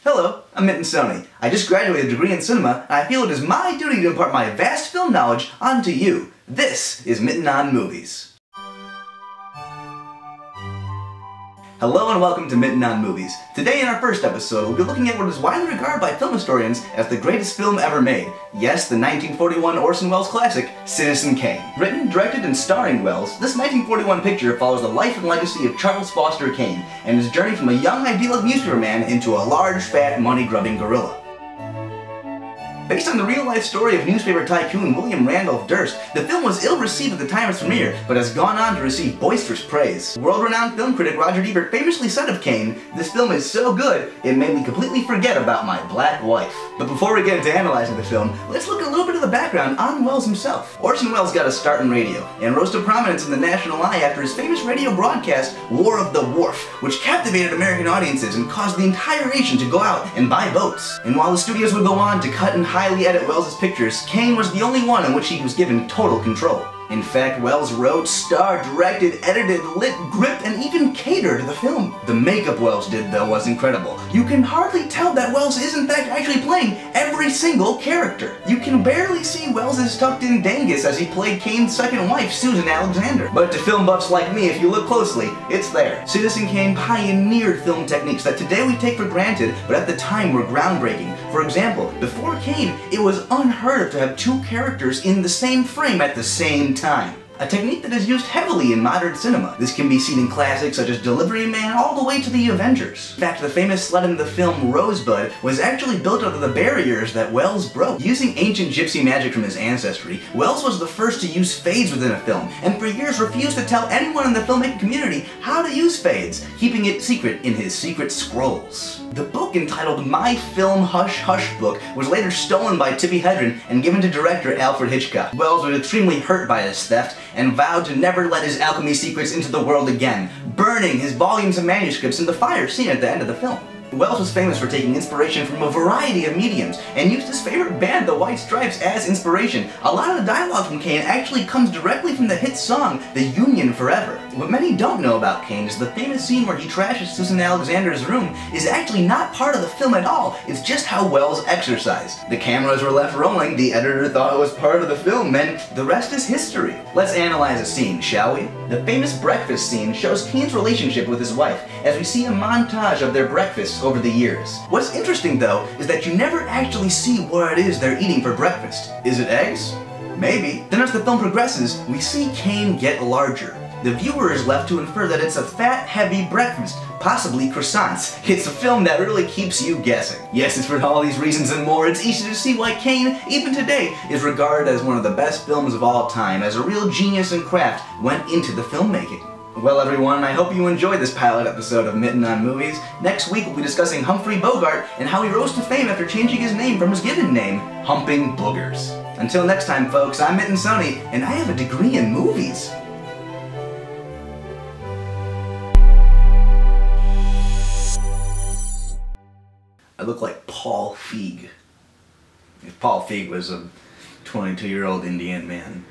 Hello, I'm Miten Soni. I just graduated a degree in cinema, and I feel it is my duty to impart my vast film knowledge onto you. This is Miten on Movies. Hello and welcome to Miten on Movies. Today in our first episode, we'll be looking at what is widely regarded by film historians as the greatest film ever made. Yes, the 1941 Orson Welles classic, Citizen Kane. Written, directed, and starring Welles, this 1941 picture follows the life and legacy of Charles Foster Kane and his journey from a young idyllic newspaper man into a large, fat, money-grubbing gorilla. Based on the real-life story of newspaper tycoon William Randolph Durst, the film was ill-received at the time of its premiere, but has gone on to receive boisterous praise. World-renowned film critic Roger Ebert famously said of Kane, "This film is so good, it made me completely forget about my black wife." But before we get into analyzing the film, let's look at a little bit of the background on Welles himself. Orson Welles got a start in radio, and rose to prominence in the national eye after his famous radio broadcast, War of the Wharf, which captivated American audiences and caused the entire nation to go out and buy boats. And while the studios would go on to cut and highly edit Welles' pictures, Kane was the only one in which he was given total control. In fact, Welles wrote, starred, directed, edited, lit, gripped, and even catered the film. The makeup Welles did, though, was incredible. You can hardly tell that Welles is in fact actually playing every single character. You can barely see Welles' tucked-in dangus as he played Kane's second wife, Susan Alexander. But to film buffs like me, if you look closely, it's there. Citizen Kane pioneered film techniques that today we take for granted, but at the time were groundbreaking. For example, before Kane, it was unheard of to have two characters in the same frame at the same time. A technique that is used heavily in modern cinema. This can be seen in classics such as Delivery Man all the way to the Avengers. In fact, the famous sled in the film Rosebud was actually built out of the barriers that Welles broke. Using ancient gypsy magic from his ancestry, Welles was the first to use fades within a film, and for years refused to tell anyone in the filmmaking community how to use fades, keeping it secret in his secret scrolls. The book entitled My Film Hush Hush Book was later stolen by Tippi Hedren and given to director Alfred Hitchcock. Welles was extremely hurt by this theft and vowed to never let his alchemy secrets into the world again, burning his volumes of manuscripts in the fire seen at the end of the film. Welles was famous for taking inspiration from a variety of mediums, and used his favorite band, the White Stripes, as inspiration. A lot of the dialogue from Kane actually comes directly from the hit song, The Union Forever. What many don't know about Kane is the famous scene where he trashes Susan Alexander's room is actually not part of the film at all, it's just how Welles exercised. The cameras were left rolling, the editor thought it was part of the film, and the rest is history. Let's analyze a scene, shall we? The famous breakfast scene shows Kane's relationship with his wife, as we see a montage of their breakfasts over the years. What's interesting though is that you never actually see what it is they're eating for breakfast. Is it eggs? Maybe. Then as the film progresses, we see Kane get larger. The viewer is left to infer that it's a fat, heavy breakfast, possibly croissants. It's a film that really keeps you guessing. Yes, it's for all these reasons and more, it's easy to see why Kane, even today, is regarded as one of the best films of all time, as a real genius and craft went into the filmmaking. Well everyone, I hope you enjoyed this pilot episode of Miten on Movies. Next week we'll be discussing Humphrey Bogart and how he rose to fame after changing his name from his given name, Humping Boogers. Until next time folks, I'm Miten Soni, and I have a degree in movies. I look like Paul Feig. If Paul Feig was a 22-year-old Indian man.